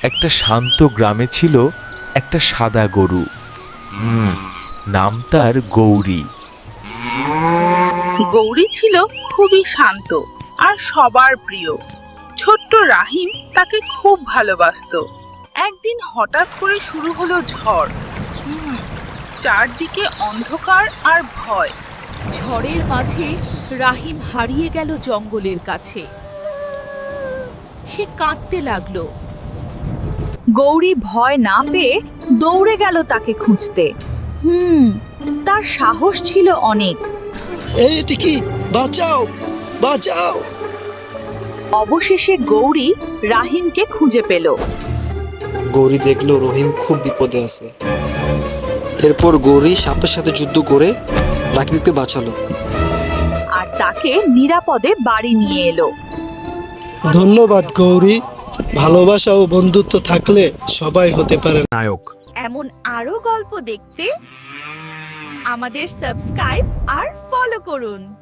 একটা শান্ত গ্রামে ছিল একটা সাদা গরু। নাম তার গৌরী। গৌরী ছিল খুবই শান্ত আর সবার প্রিয়। ছোট্ট রাহিম তাকে খুব ভালোবাসতো। একদিন হঠাৎ করে শুরু হলো ঝড়। চারদিকে অন্ধকার আর ভয়। ঝড়ের মাঝে রাহিম হারিয়ে গেল জঙ্গলের কাছে। সে কাঁদতে লাগলো। গৌরী ভয় না পেয়ে দৌড়ে গেল তাকে খুঁজতে। তার সাহস ছিল অনেক। এই টিকি, বাঁচাও বাঁচাও। অবশেষে গৌরী রাহিমকে খুঁজে পেল। গৌরী দেখলো রহিম খুব বিপদে আছে। এরপর গৌরী সাপের সাথে যুদ্ধ করে রাকিবকে বাঁচালো আর তাকে নিরাপদে বাড়ি নিয়ে এলো। ধন্যবাদ গৌরী। ভালোবাসা ও বন্ধুত্ব থাকলে সবাই হতে পারে নায়ক। এমন আরো গল্প দেখতে আমাদের সাবস্ক্রাইব আর ফলো করুন।